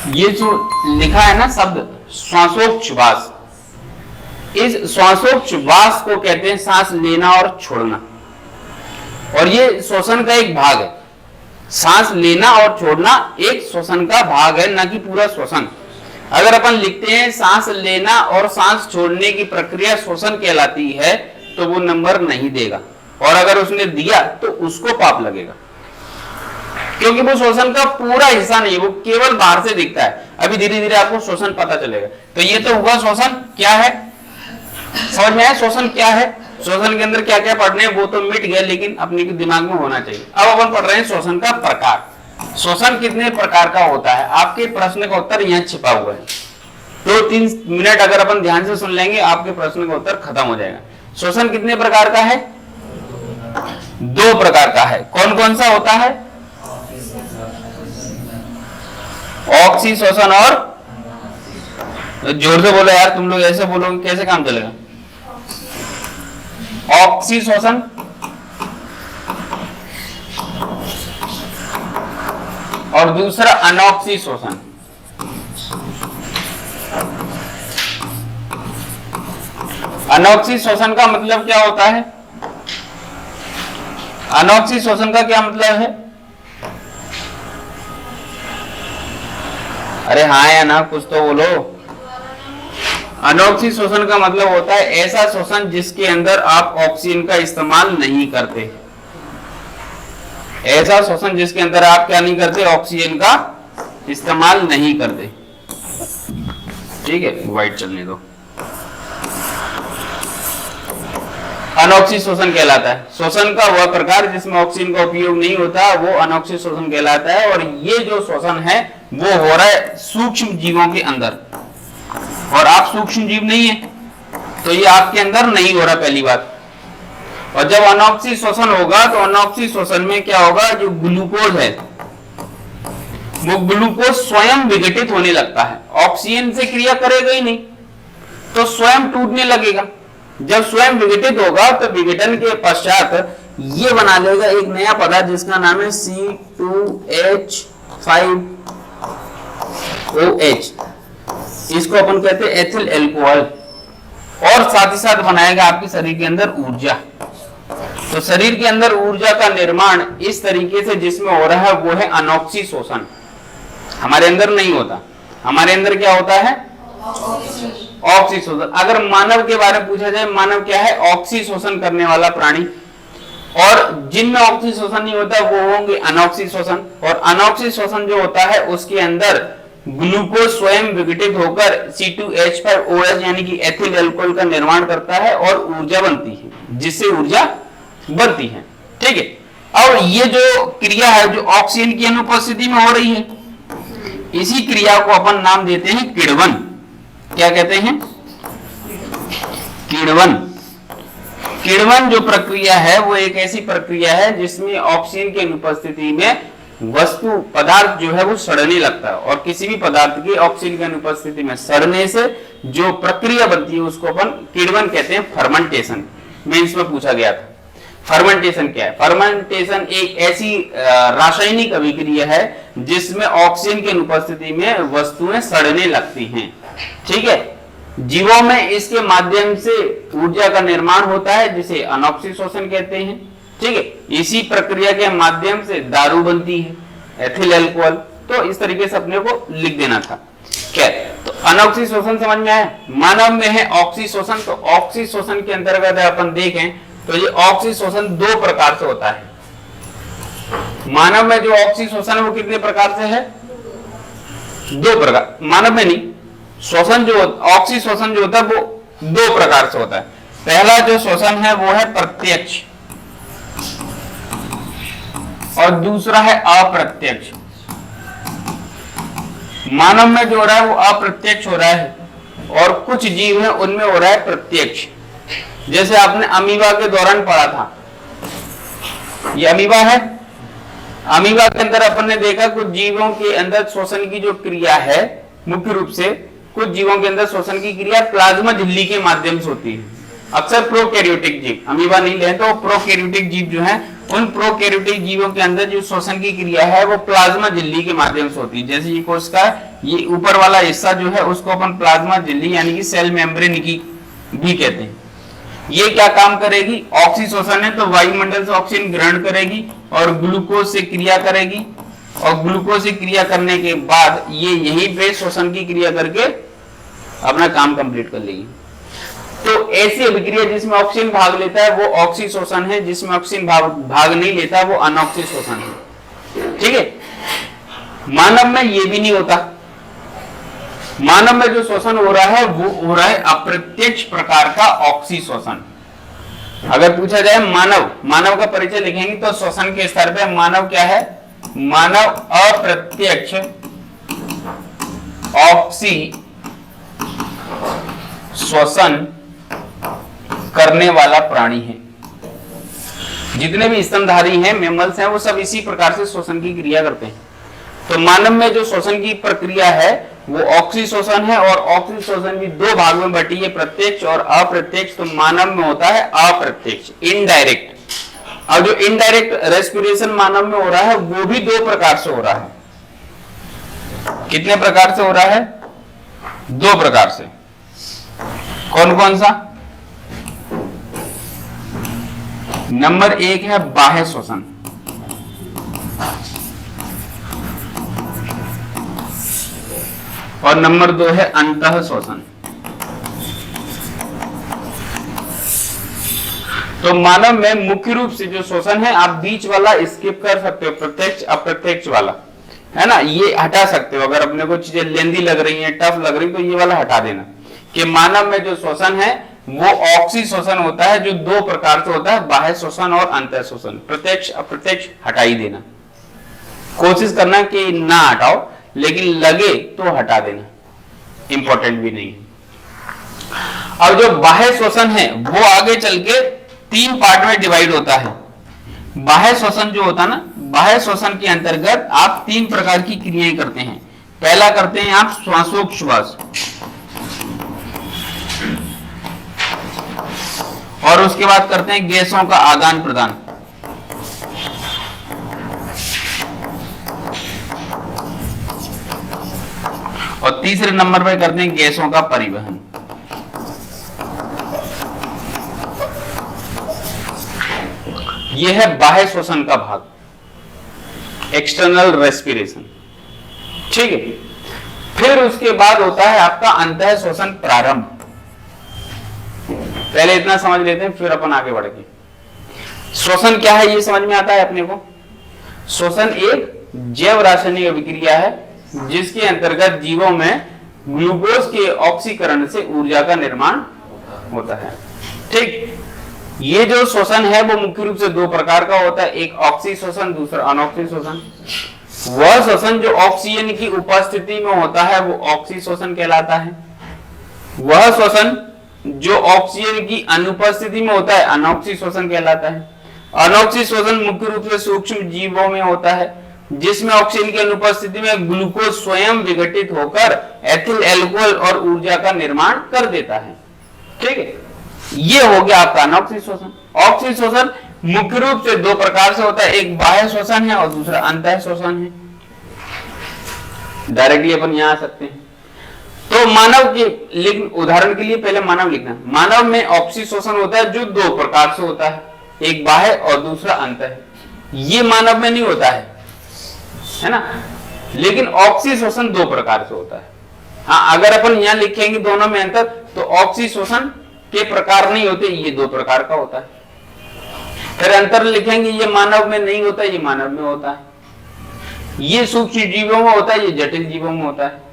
ये जो लिखा है ना शब्द श्वासोच्छ्वास, इस श्वासोच्छ्वास को कहते हैं सांस लेना और छोड़ना, और ये श्वसन का एक भाग है। सांस लेना और छोड़ना एक श्वसन का भाग है, ना कि पूरा श्वसन। अगर अपन लिखते हैं सांस लेना और सांस छोड़ने की प्रक्रिया श्वसन कहलाती है तो वो नंबर नहीं देगा, और अगर उसने दिया तो उसको पाप लगेगा, क्योंकि वो श्वसन का पूरा हिस्सा नहीं, वो केवल बाहर से दिखता है। अभी धीरे धीरे आपको श्वसन पता चलेगा। तो ये तो हुआ श्वसन क्या है, समझ में आया श्वसन क्या है, श्वसन के अंदर क्या क्या पढ़ने वो तो मिट गया, लेकिन अपने के दिमाग में होना चाहिए। अब अपन पढ़ रहे हैं श्वसन का प्रकार। श्वसन कितने प्रकार का होता है, आपके प्रश्न का उत्तर यहाँ छिपा हुआ है। 2-3 मिनट अगर अपन ध्यान से सुन लेंगे आपके प्रश्न का उत्तर खत्म हो जाएगा। श्वसन कितने प्रकार का है, 2 प्रकार का है। कौन कौन सा होता है, ऑक्सी श्वसन और, जोर से बोलो यार, तुम लोग ऐसे बोलोगे कैसे काम चलेगा। ऑक्सी श्वसन और दूसरा अनॉक्सी श्वसन। अनॉक्सी श्वसन का मतलब क्या होता है, अनॉक्सी श्वसन का क्या मतलब है, अरे हाँ या ना कुछ तो बोलो। अनॉक्सी श्वसन का मतलब होता है ऐसा श्वसन जिसके अंदर आप ऑक्सीजन का इस्तेमाल नहीं करते। ऐसा श्वसन जिसके अंदर आप क्या नहीं करते, ऑक्सीजन का इस्तेमाल नहीं करते। ठीक है, वाइट चलने दो। अनॉक्सी श्वसन कहलाता है श्वसन का वह प्रकार जिसमें ऑक्सीजन का उपयोग नहीं होता, वो अनॉक्सी श्वसन कहलाता है। और ये जो श्वसन है वो हो रहा है सूक्ष्म जीवों के अंदर, और आप सूक्ष्म जीव नहीं है तो ये आपके अंदर नहीं हो रहा, पहली बात। और जब अनॉक्सी श्वसन होगा तो अनॉक्सी श्वसन में क्या होगा, जो ग्लूकोज है वो ग्लूकोज स्वयं विघटित होने लगता है, ऑक्सीजन से क्रिया करेगा ही नहीं तो स्वयं टूटने लगेगा। जब स्वयं विघटित होगा तो विघटन के पश्चात ये बना लेगा एक नया पदार्थ जिसका नाम है C2H5OH। इसको अपन कहते हैं एथिल एल्कोहल, और साथ ही साथ बनाएगा आपके शरीर के अंदर ऊर्जा। तो शरीर के अंदर ऊर्जा का निर्माण इस तरीके से जिसमें हो रहा है वो है अनॉक्सी श्वसन। हमारे अंदर नहीं होता, हमारे अंदर क्या होता है, ऑक्सी श्वसन। अगर मानव के बारे में पूछा जाए, मानव क्या है, ऑक्सी श्वसन करने वाला प्राणी, और जिनमें ऑक्सी श्वसन नहीं होता वो होंगे अनॉक्सी श्वसन। और अनॉक्सी श्वसन जो होता है उसके अंदर ग्लूकोज स्वयं विघटित होकर C2H5OH यानी कि एथिल अल्कोहल का निर्माण करता है और ऊर्जा बनती है, जिससे ऊर्जा बनती है। ठीक है, और ये जो क्रिया है जो ऑक्सीजन की अनुपस्थिति में हो रही है, इसी क्रिया को अपन नाम देते हैं किण्वन। क्या कहते हैं, किण्वन। किण्वन जो प्रक्रिया है वो एक ऐसी प्रक्रिया है जिसमें ऑक्सीजन की अनुपस्थिति में वस्तु पदार्थ जो है वो सड़ने लगता है, और किसी भी पदार्थ की ऑक्सीजन की अनुपस्थिति में सड़ने से जो प्रक्रिया बनती है उसको अपन किण्वन कहते हैं, फर्मेंटेशन। मेंस में पूछा गया था फर्मेंटेशन क्या है। फर्मेंटेशन एक ऐसी रासायनिक अभिक्रिया है जिसमें ऑक्सीजन की अनुपस्थिति में वस्तुएं सड़ने लगती हैं। ठीक है, जीवों में इसके माध्यम से ऊर्जा का निर्माण होता है जिसे अनॉक्सी श्वसन कहते हैं। ठीक है, इसी प्रक्रिया के माध्यम से दारू बनती है, एथिल अल्कोहल। तो इस तरीके से अपने को लिख देना था। क्या तो अनॉक्सी श्वसन समझ में आया। मानव में है ऑक्सी श्वसन। तो ऑक्सी श्वसन के अंतर्गत अपन देखें तो ये ऑक्सी श्वसन 2 प्रकार से होता है। मानव में जो ऑक्सी श्वसन है वो कितने प्रकार से है, 2 प्रकार। मानव में नहीं, श्वसन जो ऑक्सी श्वसन जो होता है वो 2 प्रकार से होता है। पहला जो श्वसन है वो है प्रत्यक्ष, और दूसरा है अप्रत्यक्ष। मानव में जो हो रहा है वो अप्रत्यक्ष हो रहा है, और कुछ जीव है उनमें हो रहा है प्रत्यक्ष। जैसे आपने अमीबा के दौरान पढ़ा था, ये अमीबा है। अमीबा के अंदर अपन ने देखा कुछ जीवों के अंदर श्वसन की जो क्रिया है, मुख्य रूप से कुछ जीवों के अंदर श्वसन की क्रिया प्लाज्मा झिल्ली के माध्यम से होती है। अक्सर प्रोकैरियोटिक जीव, अमीबा नहीं ले तो प्रोकैरियोटिक जीव जो है, उन प्रोकैरियोटिक जीवों के अंदर जो श्वसन की क्रिया है वो प्लाज्मा झिल्ली के माध्यम से होती है। जैसे ये कोशिका है, ये ऊपर वाला हिस्सा जो है उसको अपन प्लाज्मा झिल्ली यानी कि सेल मेम्ब्रेन की भी कहते हैं। ये क्या काम करेगी, ऑक्सीशोषण है तो वायुमंडल से ऑक्सीजन ग्रहण करेगी और ग्लूकोज से क्रिया करेगी, और ग्लूकोज से क्रिया करने के बाद ये यहीं पे शोषण की क्रिया करके अपना काम कंप्लीट कर लेगी। तो ऐसी अभिक्रिया जिसमें ऑक्सीजन भाग लेता है वो ऑक्सीशोषण है, जिसमें ऑक्सीजन भाग नहीं लेता वो अनऑक्सीशोषण है। ठीक है, मानव में ये भी नहीं होता। मानव में जो शोषण हो रहा है वो हो रहा है अप्रत्यक्ष प्रकार का ऑक्सीशोषण। अगर पूछा जाए मानव का परिचय लिखेंगे तो शोषण के स्तर पे मानव क्या है, मानव अप्रत्यक्ष ऑक्सी श्वसन करने वाला प्राणी है। जितने भी स्तनधारी हैं, मैमल्स हैं, वो सब इसी प्रकार से श्वसन की क्रिया करते हैं। तो मानव में जो श्वसन की प्रक्रिया है वो ऑक्सीशोषण है, और ऑक्सीशोषण भी दो भाग में बटी है, प्रत्यक्ष और अप्रत्यक्ष। तो मानव में होता है अप्रत्यक्ष, इनडायरेक्ट। और जो इनडायरेक्ट रेस्पिरेशन मानव में हो रहा है वो भी दो प्रकार से हो रहा है। कितने प्रकार से हो रहा है, दो प्रकार से। कौन कौन सा, नंबर एक है बाह्य श्वसन, और नंबर दो है अंतः श्वसन। तो मानव में मुख्य रूप से जो श्वसन है, आप बीच वाला स्किप कर सकते हो, प्रत्यक्ष अप्रत्यक्ष वाला है ना, ये हटा सकते हो। अगर अपने को चीजें लेंदी लग रही हैं, टफ लग रही, तो ये वाला हटा देना। कि मानव में जो श्वसन है वो ऑक्सी श्वसन होता है, जो दो प्रकार से होता है, बाह्य श्वसन और अंतः श्वसन। प्रत्यक्ष अप्रत्यक्ष हटा ही देना, कोशिश करना कि ना हटाओ, लेकिन लगे तो हटा देना, इंपॉर्टेंट भी नहीं है। अब जो बाह्य श्वसन है वो आगे चल के तीन पार्ट में डिवाइड होता है। बाह्य श्वसन जो होता है ना, बाह्य श्वसन के अंतर्गत आप तीन प्रकार की क्रियाएं करते हैं। पहला करते हैं आप श्वासोच्छ्वास, और उसके बाद करते हैं गैसों का आदान प्रदान, और तीसरे नंबर पर करते हैं गैसों का परिवहन। यह है बाह्य श्वसन का भाग, एक्सटर्नल रेस्पिरेशन। ठीक है, फिर उसके बाद होता है आपका अंतः श्वसन प्रारंभ। पहले इतना समझ लेते हैं, फिर अपन आगे बढ़ेंगे। श्वसन क्या है ये समझ में आता है अपने को। श्वसन एक जैव रासायनिक अभिक्रिया है जिसके अंतर्गत जीवों में ग्लूकोज के ऑक्सीकरण से ऊर्जा का निर्माण होता है। ठीक, ये जो श्वसन है वो मुख्य रूप से दो प्रकार का होता है, एक ऑक्सी श्वसन, दूसरा अनऑक्सी श्वसन। वह श्वसन जो ऑक्सीजन की उपस्थिति में होता है वो ऑक्सी श्वसन कहलाता है। वह श्वसन जो ऑक्सीजन की अनुपस्थिति में होता है अनऑक्सी श्वसन कहलाता है। अनऑक्सी श्वसन मुख्य रूप से सूक्ष्म जीवों में होता है, जिसमें ऑक्सीजन की अनुपस्थिति में ग्लूकोज स्वयं विघटित होकर एथिल एल्कोहल और ऊर्जा का निर्माण कर देता है। ठीक है, ये हो गया आपका अनऑक्सी श्वसन। ऑक्सी श्वसन मुख्य रूप से दो प्रकार से होता है, एक बाह्य श्वसन है और दूसरा अंतः श्वसन है। डायरेक्टली अपन यहां आ सकते हैं। तो मानव के, लेकिन उदाहरण के लिए पहले मानव लिखना। मानव में ऑक्सी श्वसन होता है जो दो प्रकार से होता है, एक बाह्य और दूसरा अंतः। ये मानव में नहीं होता है ना, लेकिन ऑक्सी श्वसन दो प्रकार से होता है। हाँ, अगर अपन यहां लिखेंगे दोनों में अंतर, तो ऑक्सी श्वसन के प्रकार नहीं होते, ये दो प्रकार का होता है। फिर अंतर लिखेंगे, ये मानव में नहीं होता, ये मानव में होता है। ये सूक्ष्म जीवों में होता है, ये जटिल जीवों में होता है।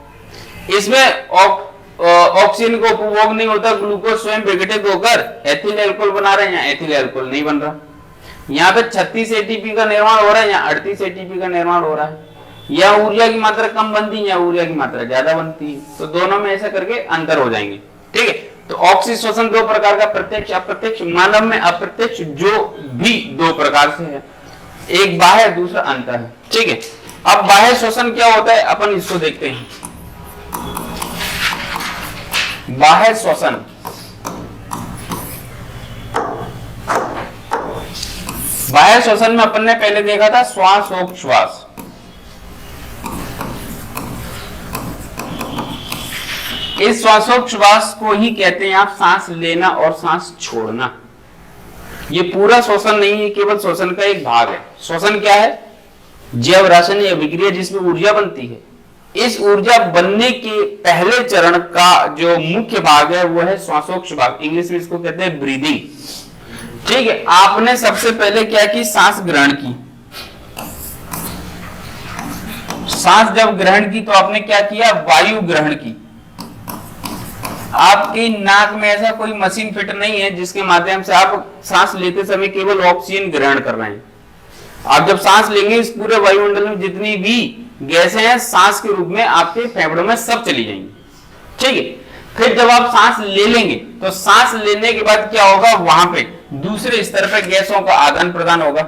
इसमें ऑक्सीजन को उपभोग नहीं होता, ग्लूकोज स्वयं विघटित होकर एथिल अल्कोहल बना रहे हैं, यहाँ एथिल अल्कोहल नहीं बन रहा। यहाँ पे 36 एटीपी का निर्माण हो रहा है, यहाँ 38 एटीपी का निर्माण हो रहा है। यहाँ ऊर्जा की मात्रा कम बनती है, यहाँ ऊर्जा की मात्रा ज्यादा बनती है। तो दोनों में ऐसा करके अंतर हो जाएंगे। ठीक है, तो ऑक्सी श्वसन दो प्रकार का, प्रत्यक्ष अप्रत्यक्ष। मानव में अप्रत्यक्ष जो भी दो प्रकार से है, एक बाह्य दूसरा अंतः है। ठीक है, अब बाह्य श्वसन क्या होता है अपन इसको देखते हैं। बाह्य श्वसन, बाह्य श्वसन में अपन ने पहले देखा था श्वासोच्छ्वास। इस श्वासोच्छ्वास को ही कहते हैं आप सांस लेना और सांस छोड़ना। ये पूरा श्वसन नहीं है, केवल श्वसन का एक भाग है। श्वसन क्या है? जैव रासायनिक अभिक्रिया जिसमें ऊर्जा बनती है। इस ऊर्जा बनने के पहले चरण का जो मुख्य भाग है वो है श्वासोच्छ्वास, इंग्लिश में इसको कहते हैं ब्रीदिंग। ठीक है, आपने सबसे पहले क्या की? सांस ग्रहण की। सांस जब ग्रहण की तो आपने क्या किया? वायु ग्रहण की। आपकी नाक में ऐसा कोई मशीन फिट नहीं है जिसके माध्यम से आप सांस लेते समय केवल ऑक्सीजन ग्रहण कर रहे हैं। आप जब सांस लेंगे इस पूरे वायुमंडल में जितनी भी गैसें हैं सांस के रूप में आपके फेफड़ों में सब चली जाएंगी। ठीक है, फिर जब आप सांस ले लेंगे तो सांस लेने के बाद क्या होगा? वहां पे दूसरे स्तर पे गैसों का आदान प्रदान होगा।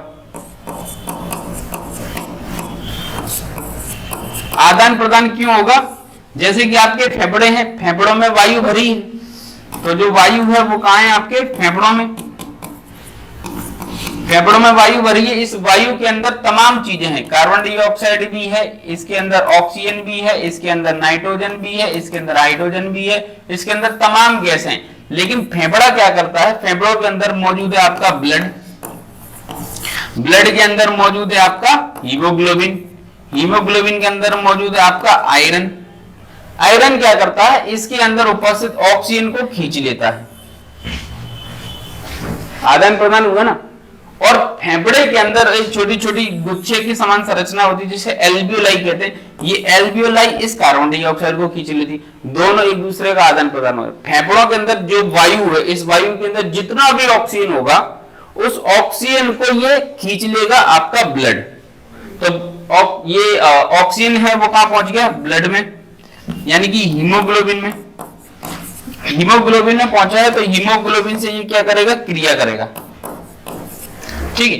आदान प्रदान क्यों होगा? जैसे कि आपके फेफड़े हैं, फेफड़ों में वायु भरी है, तो जो वायु है वो कहां है? आपके फेफड़ों में। फेफड़ों में वायु भरी है, इस वायु के अंदर तमाम चीजें हैं। कार्बन डाइऑक्साइड भी है, इसके अंदर ऑक्सीजन भी है, इसके अंदर नाइट्रोजन भी है, इसके अंदर हाइड्रोजन भी है, इसके अंदर तमाम गैस हैं। लेकिन फेफड़ा क्या करता है? फेफड़ों के अंदर मौजूद है आपका ब्लड, ब्लड के अंदर मौजूद है आपका हीमोग्लोबिन, हीमोग्लोबिन के अंदर मौजूद है आपका आयरन। आयरन क्या करता है? इसके अंदर उपस्थित ऑक्सीजन को खींच लेता है। आदान प्रदान हुआ ना। और फेफड़े के अंदर एक छोटी छोटी गुच्छे की समान संरचना होती है जिसे एल्वियोलाई कहते हैं। ये एल्वियोलाई इस कार्बन डाइऑक्साइड को खींच लेती, दोनों एक दूसरे का आदान प्रदान हो। फेफड़ों के अंदर जो वायु है, इस वायु के अंदर जितना भी ऑक्सीजन होगा उस ऑक्सीजन को ये खींच लेगा आपका ब्लड। तो ये ऑक्सीजन है वो कहां पहुंच गया? ब्लड में, यानी कि हीमोग्लोबिन में। हीमोग्लोबिन में पहुंचा है तो हीमोग्लोबिन से ये क्या करेगा? क्रिया करेगा। ठीक है,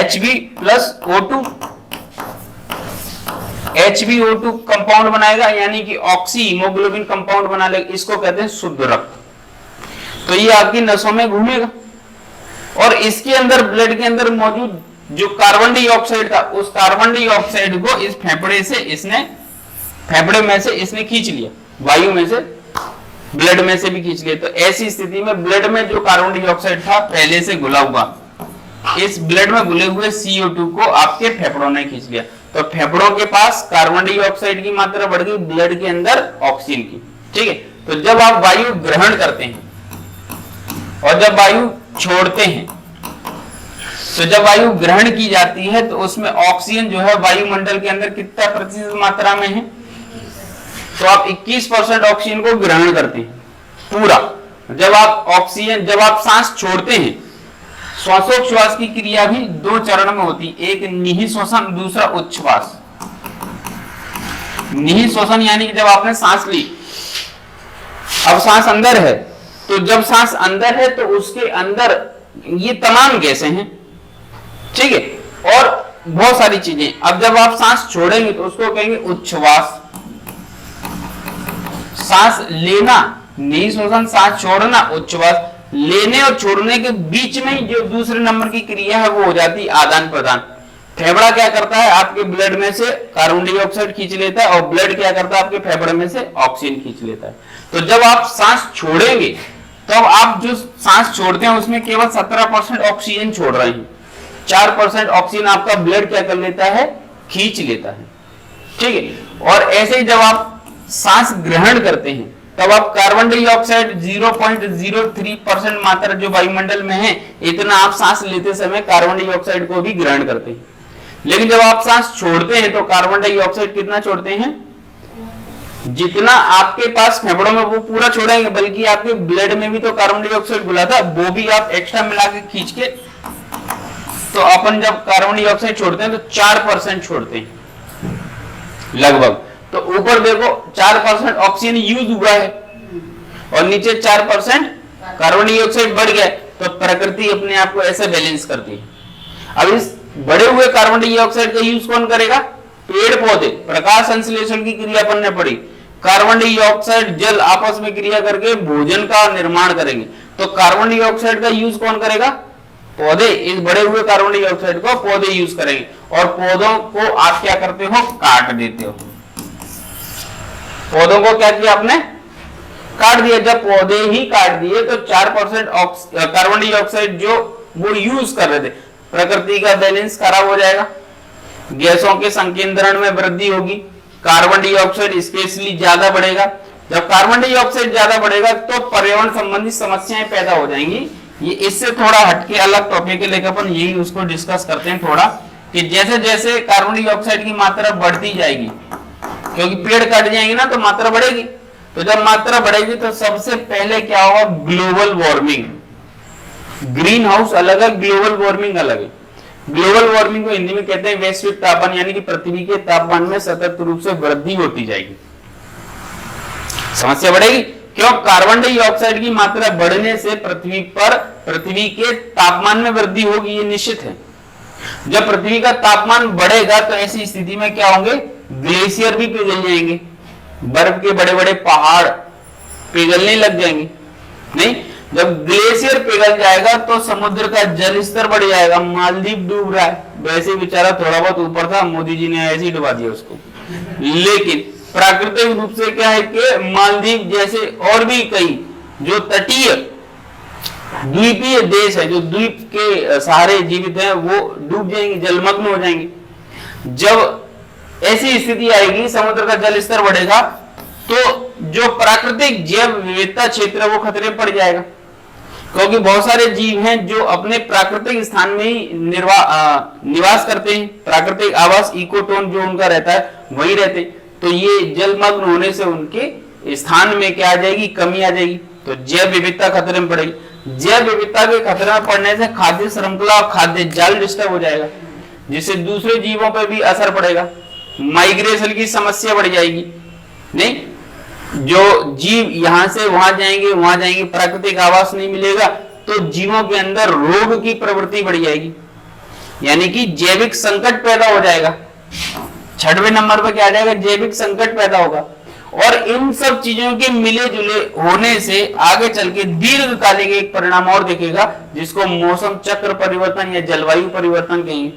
Hb+O2 HbO2 कंपाउंड बनाएगा, यानी कि ऑक्सी हीमोग्लोबिन कंपाउंड बना लेगा। इसको कहते हैं शुद्ध रक्त। तो ये आपकी नसों में घूमेगा और इसके अंदर ब्लड के अंदर मौजूद जो कार्बन डाइऑक्साइड था उस कार्बन डाइऑक्साइड को इस फेफड़े से इसने, फेफड़े में से इसने खींच लिया, वायु में से, ब्लड में से भी खींच लिया। तो ऐसी स्थिति में ब्लड में जो कार्बन डाइऑक्साइड था पहले से घुला हुआ, इस ब्लड में घुले हुए CO2 को आपके फेफड़ों ने खींच लिया। तो फेफड़ों के पास कार्बन डाइऑक्साइड की मात्रा बढ़ गई, ब्लड के अंदर ऑक्सीजन की। ठीक है, तो जब आप वायु ग्रहण करते हैं और जब वायु छोड़ते हैं, तो जब वायु ग्रहण की जाती है तो उसमें ऑक्सीजन जो है वायुमंडल के अंदर कितना प्रतिशत मात्रा में है? तो आप 21% ऑक्सीजन को ग्रहण करते हैं पूरा। जब आप सांस छोड़ते हैं, श्वासोच्छ्वास की क्रिया भी दो चरण में होती है, एक निहित श्वसन, दूसरा उच्छ्वास। निहित श्वसन यानी कि जब आपने सांस ली, अब सांस अंदर है, तो जब सांस अंदर है तो उसके अंदर ये तमाम गैसें हैं। ठीक है, और बहुत सारी चीजें। अब जब आप सांस छोड़ेंगे तो उसको कहेंगे उच्छ्वास। सांस लेना निहित श्वसन, सांस छोड़ना उच्छ्वास। लेने और छोड़ने के बीच में जो दूसरे नंबर की क्रिया है वो हो जाती है आदान प्रदान। फेफड़ा क्या करता है? आपके ब्लड में से कार्बन डाइऑक्साइड खींच लेता है और ब्लड क्या करता है? आपके फेफड़े में से ऑक्सीजन खींच लेता है। तो जब आप सांस छोड़ेंगे तो आप जो सांस छोड़ते हैं उसमें केवल 17% ऑक्सीजन छोड़ रहे हैं, 4% ऑक्सीजन आपका ब्लड क्या कर लेता है? खींच लेता है। ठीक है, और ऐसे ही जब आप सांस ग्रहण करते हैं तब आप कार्बन डाइऑक्साइड 0.03% मात्रा जो वायुमंडल में है, इतना आप सांस लेते समय कार्बन डाइऑक्साइड को भी ग्रहण करते हैं। लेकिन जब आप सांस छोड़ते हैं तो कार्बन डाइऑक्साइड कितना छोड़ते हैं? जितना आपके पास फेफड़ों में वो पूरा छोड़ेंगे, बल्कि आपके ब्लड में भी तो कार्बन डाइऑक्साइड घुला था, वो भी आप एक्स्ट्रा मिला के खींच के, तो अपन जब कार्बन डाइऑक्साइड छोड़ते हैं तो 4% छोड़ते हैं लगभग। तो ऊपर देखो 4% ऑक्सीजन यूज हुआ है और नीचे 4% कार्बन डाइऑक्साइड बढ़ गया, तो प्रकृति अपने आप को ऐसे बैलेंस करती है। अब इस बढ़े हुए कार्बन डाइऑक्साइड का यूज कौन करेगा? पेड़ पौधे। प्रकाश संश्लेषण की क्रिया अपन ने पढ़ी, कार्बन डाइऑक्साइड जल आपस में क्रिया करके भोजन का निर्माण करेंगे, तो कार्बन डाइऑक्साइड का यूज कौन करेगा? पौधे। इस बढ़े हुए कार्बन डाइऑक्साइड को पौधे यूज करेंगे और पौधों को आप क्या करते हो? काट देते हो। पौधों को क्या किया आपने? काट दिया, जब पौधे ही काट दिए तो 4% कार्बन डाइऑक्साइड जो वो यूज कर रहे थे, प्रकृति का बैलेंस खराब हो जाएगा, गैसों के संकेंद्रण में वृद्धि होगी, कार्बन डाइऑक्साइड स्पेशली ज्यादा बढ़ेगा। जब कार्बन डाइऑक्साइड ज्यादा बढ़ेगा तो पर्यावरण संबंधी समस्याएं पैदा हो जाएंगी। ये इससे थोड़ा हटके अलग टॉपिक है, लेकिन अपन यही उसको डिस्कस करते हैं थोड़ा, कि जैसे जैसे कार्बन डाइऑक्साइड की मात्रा बढ़ती जाएगी, क्योंकि पेड़ कट जाएंगे ना तो मात्रा बढ़ेगी, तो जब मात्रा बढ़ेगी तो सबसे पहले क्या होगा, ग्लोबल वार्मिंग। ग्रीन हाउस अलग है, ग्लोबल वार्मिंग अलग है। ग्लोबल वार्मिंग को हिंदी में कहते हैं वैश्विक तापमान, यानी कि पृथ्वी के तापमान में सतत रूप से वृद्धि होती जाएगी, समस्या बढ़ेगी। क्यों? कार्बन डाइऑक्साइड की मात्रा बढ़ने से पृथ्वी के तापमान में वृद्धि होगी, ये निश्चित है। जब पृथ्वी का तापमान बढ़ेगा तो ऐसी स्थिति में क्या होंगे, ग्लेशियर भी पिघल जाएंगे, बर्फ के बड़े बड़े पहाड़ पिघलने लग जाएंगे। नहीं, जब ग्लेशियर पिघल जाएगा तो समुद्र का जल स्तर बढ़ जाएगा। मालदीव डूब रहा है, वैसे बेचारा थोड़ा बहुत ऊपर था, मोदी जी ने ऐसे ही डुबा दिया उसको। लेकिन प्राकृतिक रूप से क्या है कि मालदीव जैसे और भी कई जो तटीय द्वीपीय देश है, जो द्वीप के सहारे जीवित हैं, वो डूब जाएंगे, जलमग्न हो जाएंगे। जब ऐसी स्थिति आएगी, समुद्र का जल स्तर बढ़ेगा, तो जो प्राकृतिक जैव विविधता क्षेत्र है वो खतरे पड़ जाएगा, क्योंकि बहुत सारे जीव हैं जो अपने प्राकृतिक स्थान में ही निवास करते हैं, प्राकृतिक आवास इकोटोन जो उनका रहता है वही रहते, तो ये जलमग्न होने से उनके स्थान में क्या आ जाएगी, कमी आ जाएगी, तो जैव विविधता खतरे में पड़ेगी। जैव विविधता के खतरे में पड़ने से खाद्य श्रृंखला और खाद्य जाल डिस्टर्ब हो जाएगा, जिससे दूसरे जीवों पर भी असर पड़ेगा, माइग्रेशन की समस्या बढ़ जाएगी। नहीं, जो जीव यहां से वहां जाएंगे, प्राकृतिक आवास नहीं मिलेगा तो जीवों के अंदर रोग की प्रवृत्ति बढ़ जाएगी, यानी कि जैविक संकट पैदा हो जाएगा। 6वें नंबर पर क्या आ जाएगा, जैविक संकट पैदा होगा। और इन सब चीजों के मिले जुले होने से आगे चल के दीर्घकालिक एक परिणाम और दिखेगा, जिसको मौसम चक्र परिवर्तन या जलवायु परिवर्तन कहेंगे।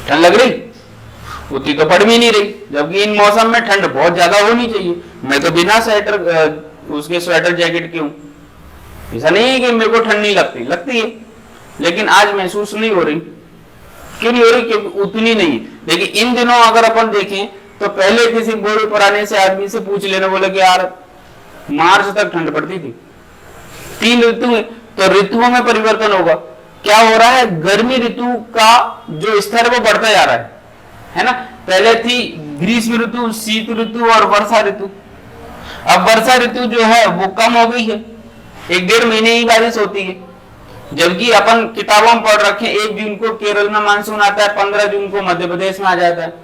ठंड लग रही, उतनी तो पड़ भी नहीं रही, जबकि इन मौसम में ठंड बहुत ज्यादा होनी चाहिए। मैं तो बिना स्वेटर जैकेट के हूं, ऐसा नहीं है कि मेरे को ठंड नहीं लगती, लगती है, लेकिन आज महसूस नहीं हो रही। क्यों नहीं हो रही? क्योंकि उतनी नहीं। लेकिन इन दिनों अगर अपन देखें तो पहले किसी बूढ़े पुराने से आदमी से पूछ लेना, बोले कि यार मार्च तक ठंड पड़ती थी, 3 ऋतु है, तो ऋतुओं में परिवर्तन होगा। क्या हो रहा है, गर्मी ऋतु का जो स्तर वो बढ़ता जा रहा है ना। पहले थी ग्रीष्म ऋतु, शीत ऋतु और वर्षा ऋतु। अब वर्षा ऋतु जो है वो कम हो गई है, 1-1.5 महीने ही बारिश होती है, जबकि अपन किताबों में पढ़ रखे 1 जून को केरल में मानसून आता है, 15 जून को मध्य प्रदेश में आ जाता है,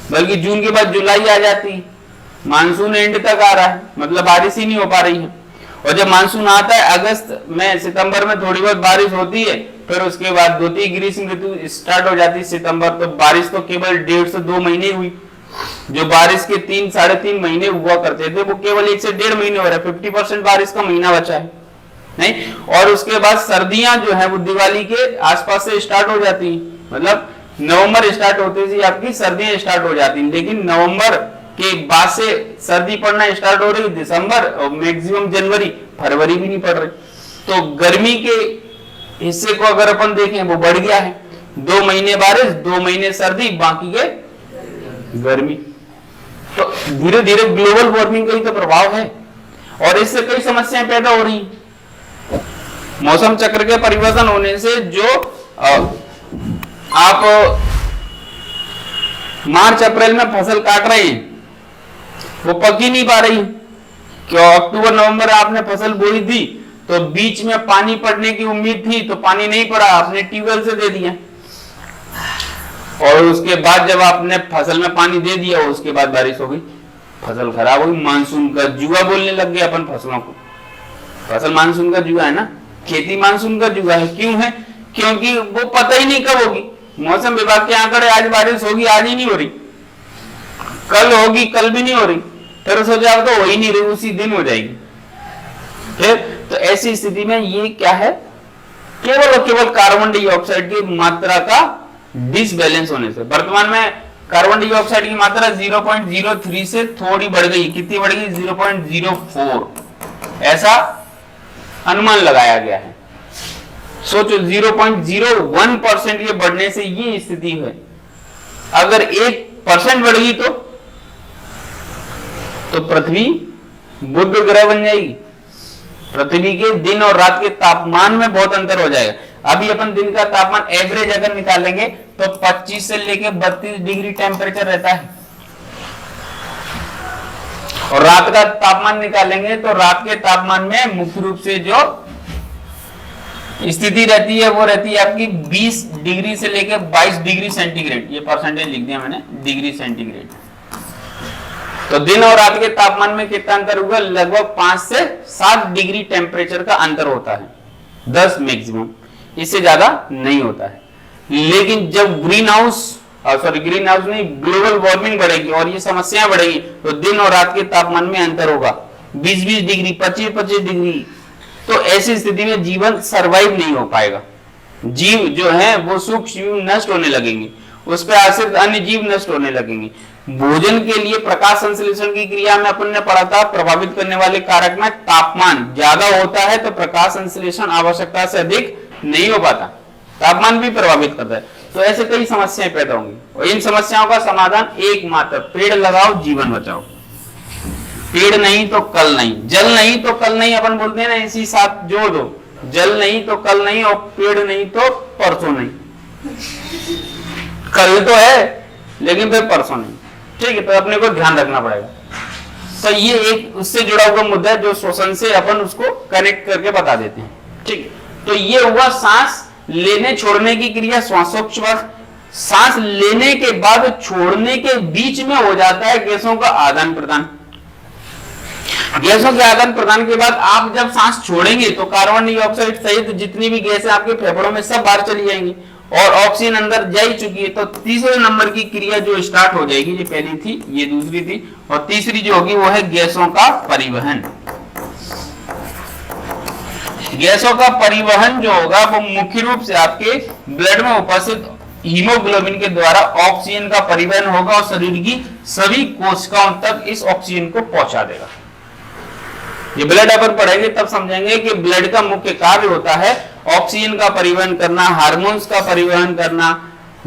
बल्कि जून के बाद जुलाई आ जाती है, मानसून एंड तक आ रहा है, मतलब बारिश ही नहीं हो पा रही है। और जब मानसून आता है अगस्त में, सितंबर में थोड़ी बहुत बारिश होती है, फिर उसके बाद 2 ग्रीष्म ऋतु स्टार्ट हो जाती है सितंबर, तो बारिश तो केवल 1.5 से 2 महीने हुई। जो बारिश के 3-3.5 महीने हुआ करते थे वो केवल 1 से 1.5 महीने हो रहा है, 50% बारिश का महीना बचा है। नहीं, और उसके बाद सर्दियां जो है वो दिवाली के आसपास से स्टार्ट हो जाती है, मतलब नवंबर स्टार्ट होते ही आपकी सर्दियां स्टार्ट हो जाती हैं। लेकिन नवंबर के बाद से सर्दी पड़ना स्टार्ट हो रही, दिसंबर और मैक्सिमम जनवरी, फरवरी भी नहीं पड़ रही। तो गर्मी के हिस्से को अगर अपन देखें वो बढ़ गया है, 2 महीने बारिश, 2 महीने सर्दी, बाकी के गर्मी। तो धीरे धीरे ग्लोबल वार्मिंग का ही तो प्रभाव है, और इससे कई समस्याएं पैदा हो रही। मौसम चक्र के परिवर्तन होने से जो आप मार्च अप्रैल में फसल काट रहे हैं वो पक ही नहीं पा रही, क्यों? अक्टूबर नवंबर आपने फसल बोई थी तो बीच में पानी पड़ने की उम्मीद थी, तो पानी नहीं पड़ा, आपने ट्यूबवेल से दे दिया, और उसके बाद जब आपने फसल में पानी दे दिया उसके बाद बारिश हो गई, फसल खराब हुई, मानसून का जुआ बोलने लग गए अपन फसलों को। फसल मानसून का जुआ है ना, खेती मानसून का जुआ है। क्यों है? क्योंकि वो पता ही नहीं कब होगी। मौसम विभाग के आंकड़े आज बारिश होगी, आज ही नहीं हो रही, कल होगी, कल भी नहीं हो रही, फिर सोचा तो हो ही नहीं रही, उसी दिन हो जाएगी। फिर तो ऐसी स्थिति में ये क्या है, केवल और केवल कार्बन डाइऑक्साइड की मात्रा का डिसबैलेंस होने से। वर्तमान में कार्बन डाइऑक्साइड की मात्रा 0.03 से थोड़ी बढ़ गई, कितनी बढ़ गई? 0.04, ऐसा अनुमान लगाया गया है। सोचो 0.01% ये बढ़ने से ये स्थिति है। अगर 1% बढ़ गई तो पृथ्वी बुध ग्रह बन जाएगी। पृथ्वी के दिन और रात के तापमान में बहुत अंतर हो जाएगा। अभी अपन दिन का तापमान एवरेज अगर निकालेंगे तो 25 से लेकर 32 डिग्री टेम्परेचर रहता है, और रात का तापमान निकालेंगे तो रात के तापमान में मुख्य रूप से जो स्थिति रहती है वो रहती है आपकी 20 डिग्री से लेकर 22 डिग्री सेंटीग्रेड। ये परसेंटेज लिख दिया मैंने, डिग्री सेंटीग्रेड। तो दिन और रात के तापमान में कितना अंतर होगा? लगभग 5 से 7 डिग्री टेम्परेचर का अंतर होता है, 10 मैक्सिमम, इससे ज्यादा नहीं होता है। लेकिन जब ग्रीन हाउस नहीं, ग्लोबल वार्मिंग बढ़ेगी और ये समस्याएं बढ़ेगी तो दिन और रात के तापमान में अंतर होगा 20-20 डिग्री, 25-25 डिग्री। तो ऐसी स्थिति में जीवन सरवाइव नहीं हो पाएगा। जीव जो है वो सूक्ष्म जीव नष्ट होने लगेंगे, उस पर आश्रित अन्य जीव नष्ट होने लगेंगे। भोजन के लिए प्रकाश संश्लेषण की क्रिया में अपन ने पढ़ा था, प्रभावित करने वाले कारक में तापमान ज्यादा होता है तो प्रकाश संश्लेषण आवश्यकता से अधिक नहीं हो पाता, तापमान भी प्रभावित करता है। तो ऐसे कई समस्याएं पैदा होंगी और इन समस्याओं का समाधान एकमात्र, पेड़ लगाओ जीवन बचाओ। पेड़ नहीं तो कल नहीं, जल नहीं तो कल नहीं, अपन बोलते हैं ना, इसी साथ जोड़ दो, जल नहीं तो कल नहीं और पेड़ नहीं तो परसों नहीं। कल तो है लेकिन फिर परसों नहीं, ठीक है? तो अपने को ध्यान रखना पड़ेगा। तो ये एक उससे जुड़ा हुआ मुद्दा है जो श्वसन से अपन उसको कनेक्ट करके बता देते हैं, ठीक है? तो ये हुआ सांस लेने छोड़ने की क्रिया, श्वासोच्छ्वास। सांस लेने के बाद छोड़ने के बीच में हो जाता है गैसों का आदान प्रदान। गैसों के आदान प्रदान के बाद आप जब सांस छोड़ेंगे तो कार्बन डाइऑक्साइड सहित जितनी भी गैसें आपके फेफड़ों में सब बाहर चली जाएंगी और ऑक्सीजन अंदर जा ही चुकी है। तो तीसरे नंबर की क्रिया जो स्टार्ट हो जाएगी, ये पहली थी, ये दूसरी थी, और तीसरी जो होगी वो है गैसों का परिवहन। गैसों का परिवहन जो होगा वो मुख्य रूप से आपके ब्लड में उपस्थित हीमोग्लोबिन के द्वारा ऑक्सीजन का परिवहन होगा और शरीर की सभी कोशिकाओं तक इस ऑक्सीजन को पहुंचा देगा। ये ब्लड अपन पढ़ेंगे तब समझेंगे कि ब्लड का मुख्य कार्य होता है ऑक्सीजन का परिवहन करना, हार्मोन्स का परिवहन करना,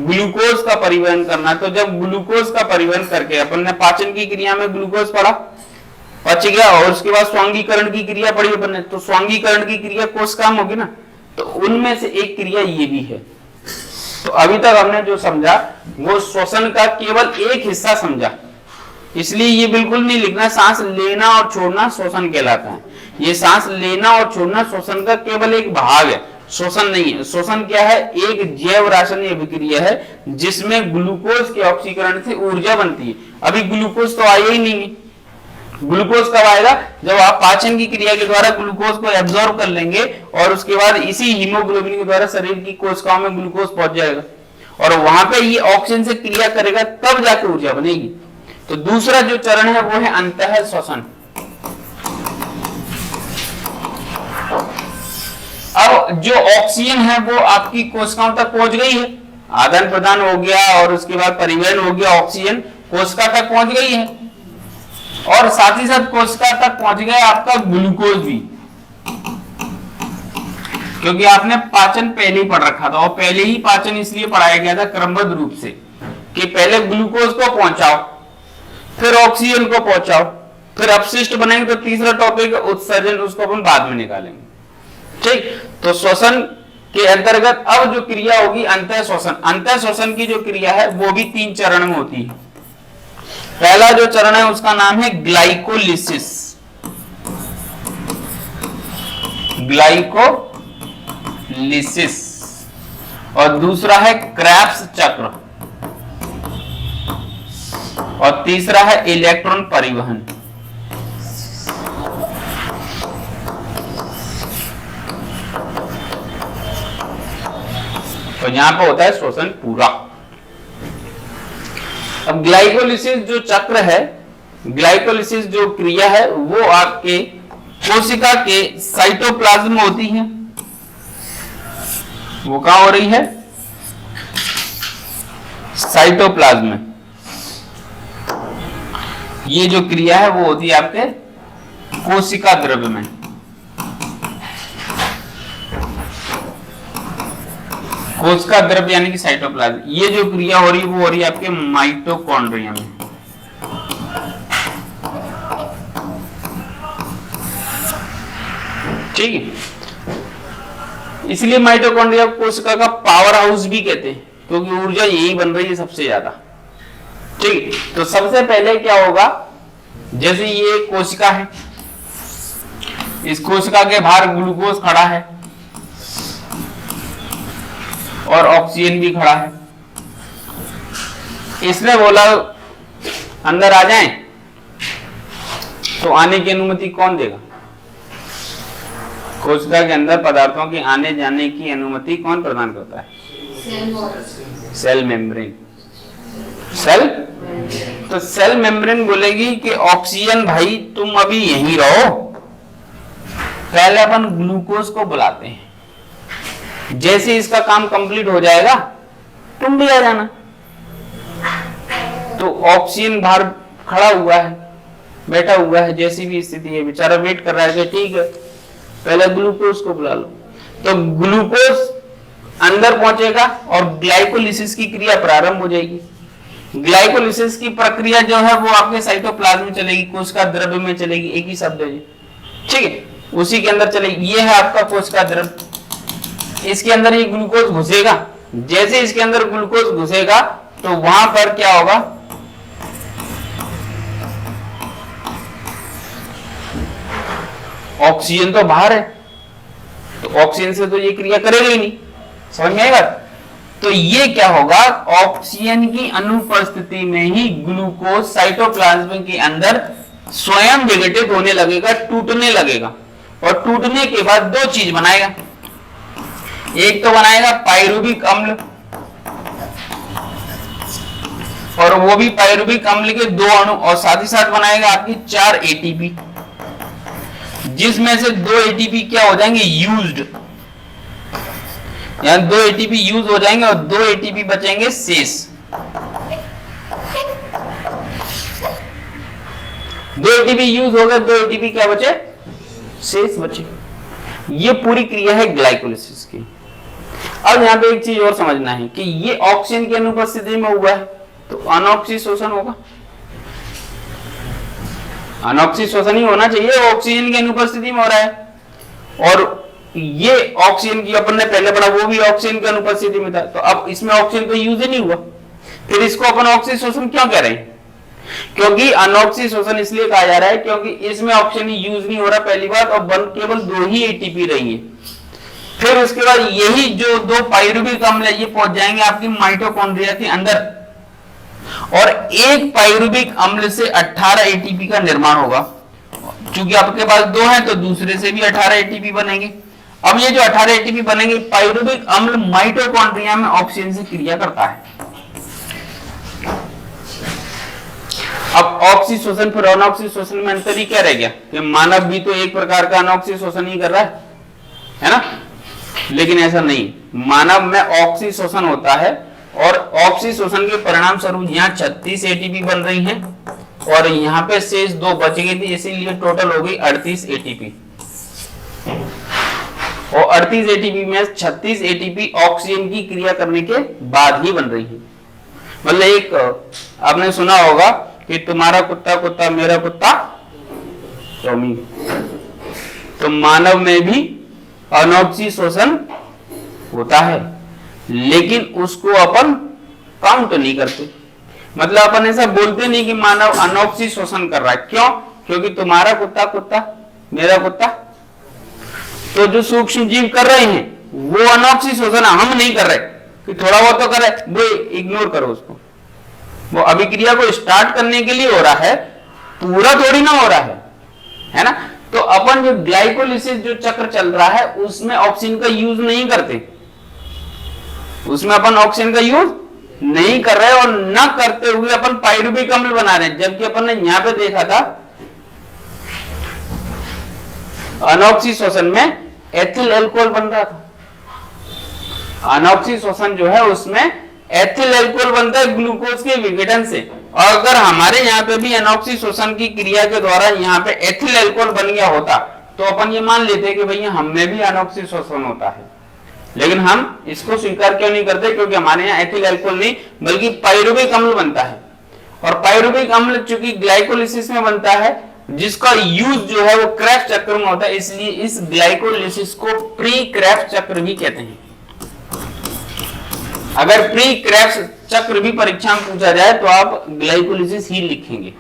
ग्लूकोज का परिवहन करना। तो जब ग्लूकोज का परिवहन करके अपन ने पाचन की क्रिया में ग्लूकोज पढ़ा, पच गया, और उसके बाद स्वांगीकरण की क्रिया पढ़ी अपन ने, तो स्वांगीकरण की क्रिया कोशिकाओं होगी ना, तो उनमें से एक क्रिया ये भी है। तो अभी तक हमने जो समझा वो श्वसन का केवल एक हिस्सा समझा, इसलिए ये बिल्कुल नहीं लिखना सांस लेना और छोड़ना श्वसन कहलाता है। ये सांस लेना और छोड़ना श्वसन का केवल एक भाग है, श्वसन नहीं है। श्वसन क्या है? एक जैव रासायनिक अभिक्रिया है जिसमें ग्लूकोज के ऑक्सीकरण से ऊर्जा बनती है। अभी ग्लूकोज तो आया ही नहीं है। ग्लूकोज कब आएगा? जब आप पाचन की क्रिया के द्वारा ग्लूकोज को एब्जॉर्ब कर लेंगे और उसके बाद इसी हीमोग्लोबिन के द्वारा शरीर की कोशिकाओं में ग्लूकोज पहुंच जाएगा और वहां पे ये ऑक्सीजन से क्रिया करेगा, तब जाके ऊर्जा बनेगी। तो दूसरा जो चरण है वो है अंतः श्वसन। अब जो ऑक्सीजन है वो आपकी कोशिकाओं तक पहुंच गई है, आदान प्रदान हो गया और उसके बाद परिवहन हो गया, ऑक्सीजन कोशिका तक पहुंच गई है और साथ ही साथ कोशिका तक पहुंच गया आपका ग्लूकोज भी, क्योंकि आपने पाचन पहले ही पढ़ रखा था और पहले ही पाचन इसलिए पढ़ाया गया था क्रमबद्ध रूप से कि पहले ग्लूकोज को पहुंचाओ, फिर ऑक्सीजन को पहुंचाओ, फिर अपशिष्ट बनेंगे। तो तीसरा टॉपिक उत्सर्जन, उसको अपन बाद में निकालेंगे, ठीक? तो श्वसन के अंतर्गत अब जो क्रिया होगी अंतः श्वसन। अंतः श्वसन की जो क्रिया है वो भी 3 चरण में होती है। पहला जो चरण है उसका नाम है ग्लाइकोलिसिस, ग्लाइकोलिसिस, और दूसरा है क्रेब्स चक्र, और तीसरा है इलेक्ट्रॉन परिवहन। तो यहां पे होता है श्वसन पूरा। अब ग्लाइकोलिसिस जो चक्र है, ग्लाइकोलिसिस जो क्रिया है वो आपके कोशिका के साइटोप्लाज्म में होती है। वो कहां हो रही है? साइटोप्लाज्म में। ये जो क्रिया है वो होती है आपके कोशिका द्रव्य में। कोशिका द्रव्य यानी कि साइटोप्लाज्म। ये जो क्रिया हो रही है वो हो रही है आपके माइटोकॉन्ड्रिया में। ठीक है, इसलिए माइटोकॉन्ड्रिया कोशिका का पावर हाउस भी कहते हैं, क्योंकि ऊर्जा यही बन रही है सबसे ज्यादा। ठीक है, तो सबसे पहले क्या होगा, जैसे ये कोशिका है, इस कोशिका के बाहर ग्लूकोज खड़ा है और ऑक्सीजन भी खड़ा है। इसने बोला अंदर आ जाएं, तो आने की अनुमति कौन देगा? कोशिका के अंदर पदार्थों के आने जाने की अनुमति कौन प्रदान करता है? Cell membrane. सेल, तो सेल मेम्ब्रेन बोलेगी कि ऑक्सीजन भाई तुम अभी यहीं रहो, पहले अपन ग्लूकोज को बुलाते हैं, जैसे इसका काम कंप्लीट हो जाएगा तुम भी आ जाना। तो ऑक्सीजन बाहर खड़ा हुआ है, बैठा हुआ है, जैसी भी स्थिति है, बेचारा वेट कर रहा है कि ठीक है पहले ग्लूकोज को बुला लो। तो ग्लूकोज अंदर पहुंचेगा और ग्लाइकोलिसिस की क्रिया प्रारंभ हो जाएगी। ग्लाइकोलिसिस की प्रक्रिया जो है वो आपके साइटोप्लाज्म में चलेगी, कोशिका द्रव्य में चलेगी, एक ही शब्द है। ठीक है, उसी के अंदर चलेगी। ये है आपका कोशिका द्रव्य, इसके अंदर ये ग्लूकोज घुसेगा। जैसे इसके अंदर ग्लूकोज घुसेगा तो वहां पर क्या होगा, ऑक्सीजन तो बाहर है, तो ऑक्सीजन से तो ये क्रिया करेगा ही नहीं, समझ में आएगा? तो ये क्या होगा, ऑक्सीजन की अनुपस्थिति में ही ग्लूकोज साइटोप्लाज्म के अंदर स्वयं विघटित होने लगेगा, टूटने लगेगा, और टूटने के बाद दो चीज बनाएगा। एक तो बनाएगा पाइरुविक अम्ल, और वो भी पाइरुविक अम्ल के दो अणु, और साथ ही साथ बनाएगा आपकी 4 एटीपी, जिसमें से 2 एटीपी क्या हो जाएंगे, यूज्ड, यानी 2 एटीपी यूज हो जाएंगे और 2 एटीपी बचेंगे शेष। 2 एटीपी यूज हो गए, 2 एटीपी क्या बचे, शेष बचे। ये पूरी क्रिया है ग्लाइकोलिसिस की। अब यहाँ पे एक चीज और समझना है कि ये ऑक्सीजन की अनुपस्थिति में हुआ है, तो अनऑक्सी शोषण होगा। अनऑक्सी शोषण ही होना चाहिए, ऑक्सीजन की अनुपस्थिति में हो रहा है, और ये ऑक्सीजन की अपन ने पहले पढ़ा, वो भी ऑक्सीजन की अनुपस्थिति में था, तो अब इसमें ऑक्सीजन का यूज ही नहीं हुआ, फिर इसको अपन ऑक्सी शोषण क्यों कह रहे हैं? क्योंकि अनऑक्सी शोषण इसलिए कहा जा रहा है क्योंकि इसमें ऑक्सीजन यूज नहीं हो रहा, पहली बात, और केवल 2 ही एटीपी रहेंगे। फिर उसके बाद यही जो 2 पाइरुविक अम्ल है ये पहुंच जाएंगे आपकी माइटोकॉन्ड्रिया के अंदर, और एक पाइरुविक अम्ल से 18 एटीपी का निर्माण होगा। क्योंकि आपके पास 2 हैं तो दूसरे से भी 18 एटीपी बनेंगे। अब ये जो 18 एटीपी बनेंगे, पाइरुविक अम्ल माइटोकॉन्ड्रिया में ऑक्सीजन से क्रिया करता है। अब ऑक्सी शोषण फिर अनऑक्सी शोषण में अंतर ही क्या रह गया कि मानव भी तो एक प्रकार का अनऑक्सी शोषण ही कर रहा है ना? लेकिन ऐसा नहीं, मानव में ऑक्सी शोषण होता है, और ऑक्सी शोषण के परिणाम स्वरूप यहाँ 36 एटीपी बन रही हैं, और यहाँ पे शेष 2 बच गई थी, इसीलिए टोटल हो गई 38 एटीपी। और 38 एटीपी में 36 एटीपी ऑक्सीजन की क्रिया करने के बाद ही बन रही है। मतलब एक आपने सुना होगा कि तुम्हारा कुत्ता कुत्ता मेरा कुत्ता टॉमी, तो मानव में भी अनऑक्सी शोषण होता है, लेकिन उसको अपन काउंट नहीं करते। मतलब अपन ऐसा बोलते नहीं कि मानव अनऑक्सी शोषण कर रहा है। क्यों? क्योंकि तुम्हारा कुत्ता कुत्ता मेरा कुत्ता, तो जो सूक्ष्म जीव कर रहे हैं वो अनऑक्सी शोषण हम नहीं कर रहे, कि थोड़ा बहुत तो कर रहे, वो इग्नोर करो उसको। वो अभिक्रिया को स्टार्ट करने के लिए हो रहा है, पूरा थोड़ी ना हो रहा है ना? तो अपन जो ग्लाइकोलिसिस जो चक्र चल रहा है उसमें ऑक्सीजन का यूज नहीं करते, उसमें अपन ऑक्सीजन का यूज नहीं कर रहे, और न करते हुए अपन पाइरुविक अम्ल बना रहे हैं। जबकि अपन ने यहां पे देखा था अनऑक्सी शोषण में एथिल अल्कोहल बन रहा था। अनऑक्सी शोषण जो है उसमें एथिल अल्कोहल बनता है ग्लूकोज के विघटन से, और अगर हमारे यहाँ पे भी एनॉक्सी शोषण की क्रिया के द्वारा यहाँ पे एथिल अल्कोहल बन गया होता तो अपन ये मान लेते कि भैया हमें भी एनॉक्सी शोषण होता है, लेकिन हम इसको स्वीकार क्यों नहीं करते? क्योंकि हमारे यहाँ एथिल अल्कोहल नहीं बल्कि पाइरुविक अम्ल बनता है, और पाइरुविक अम्ल चूंकि ग्लाइकोलिसिस में बनता है जिसका यूज जो है वो क्रेब्स चक्र में होता है, इसलिए इस ग्लाइकोलिसिस को प्री क्रेब्स चक्र भी कहते हैं। अगर प्री क्रेब्स चक्र भी परीक्षा में पूछा जाए तो आप ग्लाइकोलिसिस ही लिखेंगे।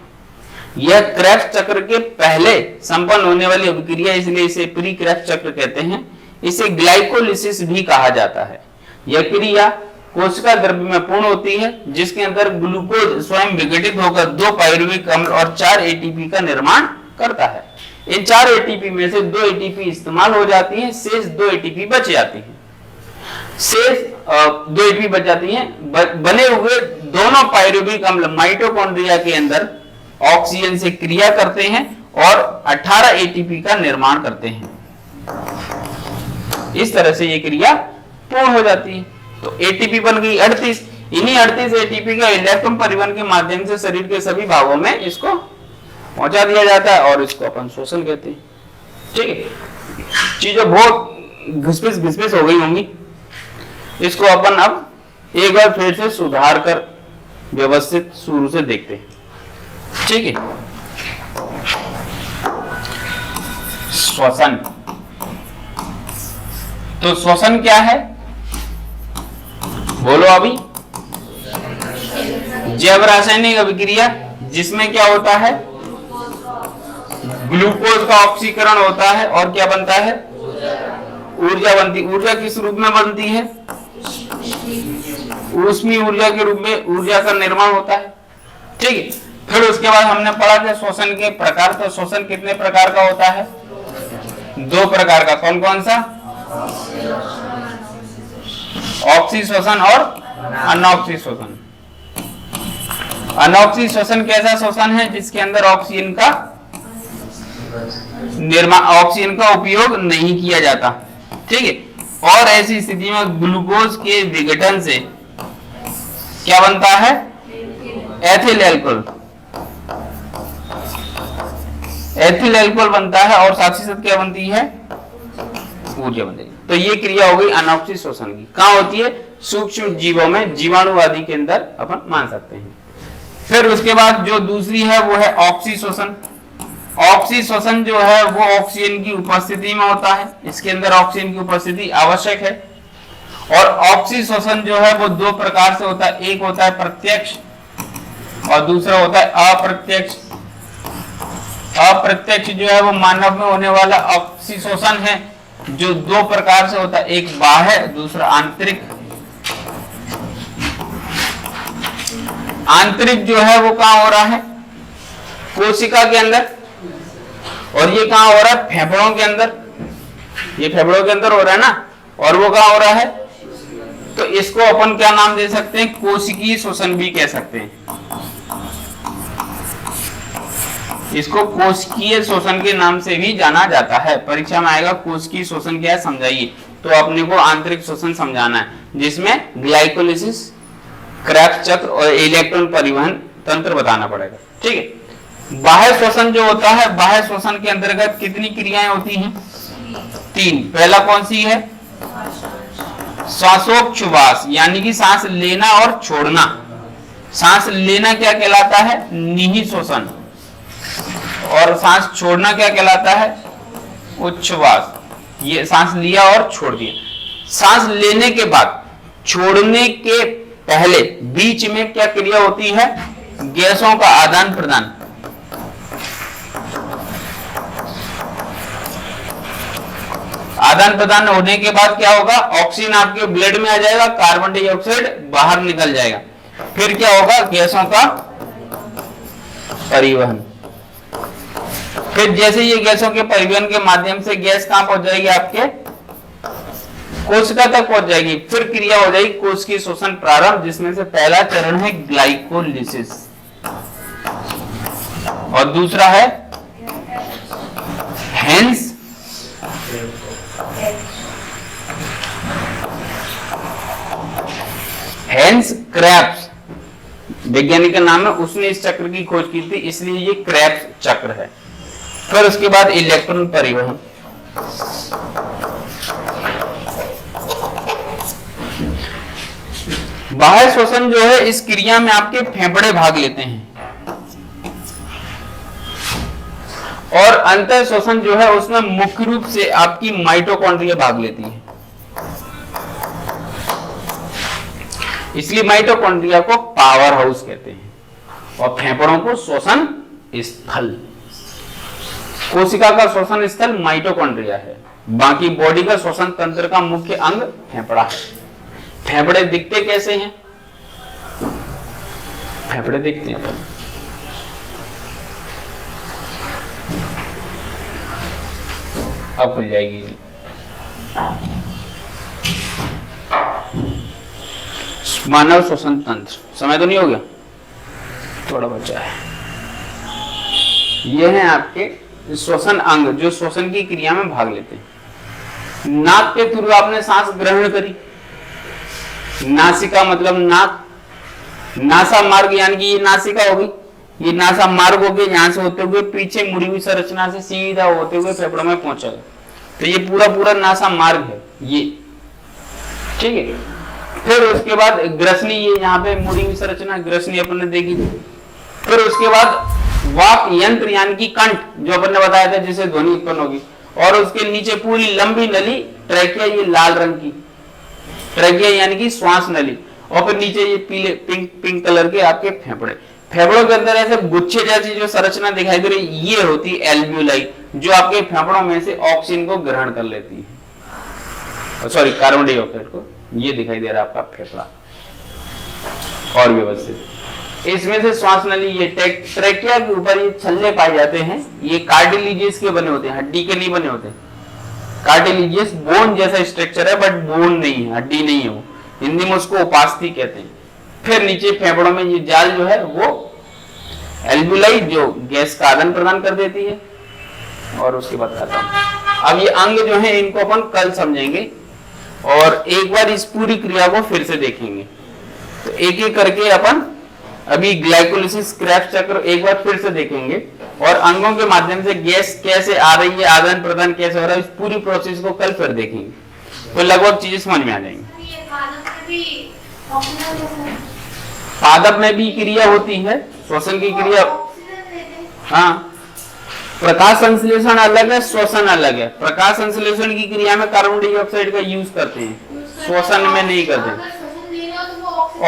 यह क्रेब्स चक्र के पहले संपन्न होने वाली अभिक्रिया, इसलिए इसे प्री क्रेब्स चक्र कहते हैं। इसे ग्लाइकोलिसिस भी कहा जाता है। यह क्रिया कोशिका द्रव्य में पूर्ण होती है जिसके अंदर ग्लूकोज स्वयं विघटित होकर 2 पाइरुविक अम्ल और 4 एटीपी का निर्माण करता है। इन 4 एटीपी में से 2 एटीपी इस्तेमाल हो जाती है, शेष 2 एटीपी बच जाती है। शेष 2 एटीपी बच जाती हैं। बने हुए दोनों पाइरुविक अम्ल माइटोकॉन्ड्रिया के अंदर ऑक्सीजन से क्रिया करते हैं और 18 एटीपी का निर्माण करते हैं। इस तरह से ये क्रिया पूर्ण हो जाती है। तो एटीपी बन गई 38। इन्हीं 38 एटीपी का इलेक्ट्रॉन परिवहन के माध्यम से शरीर के सभी भागों में इसको पहुंचा दिया जाता है और इसको अपन शोषण कहते हैं। ठीक है, चीजें बहुत घिसपिस हो गई होंगी। इसको अपन अब एक बार फिर से सुधार कर व्यवस्थित शुरू से देखते हैं। ठीक है, श्वसन। तो श्वसन क्या है बोलो अभी? जैव रासायनिक अभिक्रिया जिसमें क्या होता है, ग्लूकोज का ऑक्सीकरण होता है और क्या बनता है, ऊर्जा बनती। ऊर्जा किस रूप में बनती है? ऊष्मीय ऊर्जा के रूप में ऊर्जा का निर्माण होता है। ठीक है, फिर उसके बाद हमने पढ़ा था श्वसन के प्रकार। तो श्वसन कितने प्रकार का होता है? 2 प्रकार का। कौन कौन सा? ऑक्सी श्वसन और अनॉक्सी श्वसन। अनॉक्सी श्वसन कैसा श्वसन है? जिसके अंदर ऑक्सीजन का उपयोग नहीं किया जाता। ठीक है, और ऐसी स्थिति में ग्लूकोज के विघटन से क्या बनता है? Ethyl alcohol. एथिल अल्कोहल बनता है और साथ ही साथ क्या बनती है? ऊर्जा बनती है। तो ये क्रिया हो गई अनॉक्सी श्वसन की। कहां होती है? सूक्ष्म जीवों में, जीवाणु आदि के अंदर अपन मान सकते हैं। फिर उसके बाद जो दूसरी है वो है ऑक्सी श्वसन। ऑक्सी श्वसन जो है वो ऑक्सीजन की उपस्थिति में होता है। इसके अंदर ऑक्सीजन की उपस्थिति आवश्यक है। और ऑक्सी श्वसन जो है वो 2 प्रकार से होता है। एक होता है प्रत्यक्ष और दूसरा होता है अप्रत्यक्ष। अप्रत्यक्ष जो है वो मानव में होने वाला ऑक्सी श्वसन है जो 2 प्रकार से होता है, एक बाह्य दूसरा आंतरिक। आंतरिक जो है वो कहां हो रहा है? कोशिका के अंदर। और ये कहां हो रहा है? फेफड़ों के अंदर। ये फेफड़ों के अंदर हो रहा है ना, और वो कहां हो रहा है? तो इसको अपन क्या नाम दे सकते हैं? कोशिकीय श्वसन भी कह सकते हैं। इसको कोशिकीय श्वसन के नाम से भी जाना जाता है। परीक्षा में आएगा कोशिकीय श्वसन क्या है समझाइए, तो अपने को आंतरिक श्वसन समझाना है जिसमें ग्लाइकोलिसिस, क्रेब्स चक्र और इलेक्ट्रॉन परिवहन तंत्र बताना पड़ेगा। ठीक है, बाह्य श्वसन जो होता है, बाह्य श्वसन के अंतर्गत कितनी क्रियाएं होती हैं? 3। पहला कौन सी है? श्वासोच्छ्वास, यानी कि सांस लेना और छोड़ना। सांस लेना क्या कहलाता है? निहित श्वसन। और सांस छोड़ना क्या कहलाता है? उच्छ्वास। ये सांस लिया और छोड़ दिया। सांस लेने के बाद, छोड़ने के पहले बीच में क्या क्रिया होती है? गैसों का आदान प्रदान। आदान प्रदान होने के बाद क्या होगा? ऑक्सीजन आपके ब्लड में आ जाएगा, कार्बन डाइऑक्साइड बाहर निकल जाएगा। फिर क्या होगा? गैसों का परिवहन। फिर जैसे ये गैसों के परिवहन के माध्यम से गैस कहां पहुंच जाएगी? आपके कोशिका तक पहुंच जाएगी। फिर क्रिया हो जाएगी कोशिकीय श्वसन प्रारंभ, जिसमें से पहला चरण है ग्लाइकोलिसिस और दूसरा है हेंस क्रेब्स वैज्ञानिक का नाम है, उसने इस चक्र की खोज की थी, इसलिए ये क्रेब्स चक्र है। फिर उसके बाद इलेक्ट्रॉन परिवहन। बाह्य श्वसन जो है, इस क्रिया में आपके फेफड़े भाग लेते हैं, और अंतः श्वसन जो है उसमें मुख्य रूप से आपकी माइटोकॉन्ड्रिया भाग लेती है। इसलिए माइटोकॉन्ड्रिया को पावर हाउस कहते हैं, और फेफड़ों को श्वसन स्थल। कोशिका का श्वसन स्थल माइटोकॉन्ड्रिया है, बाकी बॉडी का श्वसन तंत्र का मुख्य अंग फेफड़ा है। फेफड़े दिखते कैसे हैं? फेफड़े दिखते हैं अब खुल जाएगी। मानव श्वसन तंत्र, समय तो नहीं हो गया, थोड़ा बचा है। ये हैं आपके श्वसन अंग जो श्वसन की क्रिया में भाग लेते हैं। नाक के थ्रू आपने सांस ग्रहण करी, नासिका मतलब नाक, नासा मार्ग यानी कि ये नासिका होगी, ये नासा मार्ग हो गया, यहां से होते हुए पीछे मुड़ी हुई संरचना से सीधा होते हुए फेफड़ों में पहुंचा, तो ये पूरा नासा मार्ग है ये, ठीक है। फिर उसके बाद ग्रसनी, ये यहाँ पे मुड़ी हुई संरचना ग्रसनी अपन ने देखी। फिर उसके बाद वाक यंत्र यानी कि कंठ जो अपन ने बताया था जिससे ध्वनि उत्पन्न होगी, और उसके नीचे पूरी लंबी नली ट्रैकिया, ये लाल रंग की ट्रैकिया यानी कि श्वास नली, और फिर नीचे ये पीले पिंक कलर के आपके फेफड़े। फेफड़ों के अंदर ऐसे गुच्छे जैसी जो संरचना दिखाई दे रही ये होती है एल्वियोलाई, जो आपके फेफड़ों में से ऑक्सीजन को ग्रहण कर लेती है, सॉरी कार्बन डाइऑक्साइड को। ये दिखाई दे रहा है आपका फेफड़ा और व्यवस्थित। इसमें से श्वास नली, ये ट्रैकिया के ऊपर ये छल्ले पाए जाते हैं, ये कार्टिलेजियस के बने होते हैं, हड्डी के नहीं बने होते। कार्टिलेजियस बोन जैसा स्ट्रक्चर है बट बोन नहीं है, हड्डी नहीं है वो, हिंदी में उसको उपास्थि कहते हैं। फिर नीचे फेफड़ों में ये जाल जो है वो एल्वियोलाई जो गैस का आदान प्रदान कर देती है, और उसके बाद खत्म। अब ये अंग जो है इनको अपन कल समझेंगे, और एक बार इस पूरी क्रिया को फिर से देखेंगे। तो एक एक करके अपन अभी ग्लाइकोलिसिस, क्रेब्स चक्र एक बार फिर से देखेंगे, और अंगों के माध्यम से गैस कैसे आ रही है, आदान प्रदान कैसे हो रहा है, इस पूरी प्रोसेस को कल फिर देखेंगे, तो लगभग चीजें समझ में आ जाएंगी। पादप में भी क्रिया होती है, श्वसन की क्रिया। हाँ, प्रकाश संश्लेषण अलग है, श्वसन अलग है। प्रकाश संश्लेषण की क्रिया में कार्बन डाइऑक्साइड का यूज करते हैं, श्वसन में नहीं करते,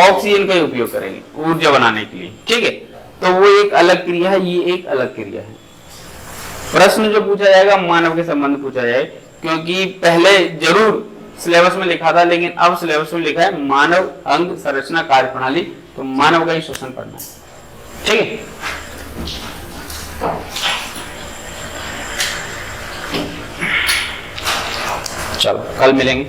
ऑक्सीजन का उपयोग करेंगे ऊर्जा बनाने के लिए, ठीक है। तो वो एक अलग क्रिया है, ये एक अलग क्रिया है। प्रश्न जो पूछा जाएगा मानव के संबंध पूछा जाए, क्योंकि पहले जरूर सिलेबस में लिखा था, लेकिन अब सिलेबस में लिखा है मानव अंग संरचना कार्यप्रणाली, तो मानव का ही श्वसन पढ़ना है, ठीक है। चलो कल मिलेंगे।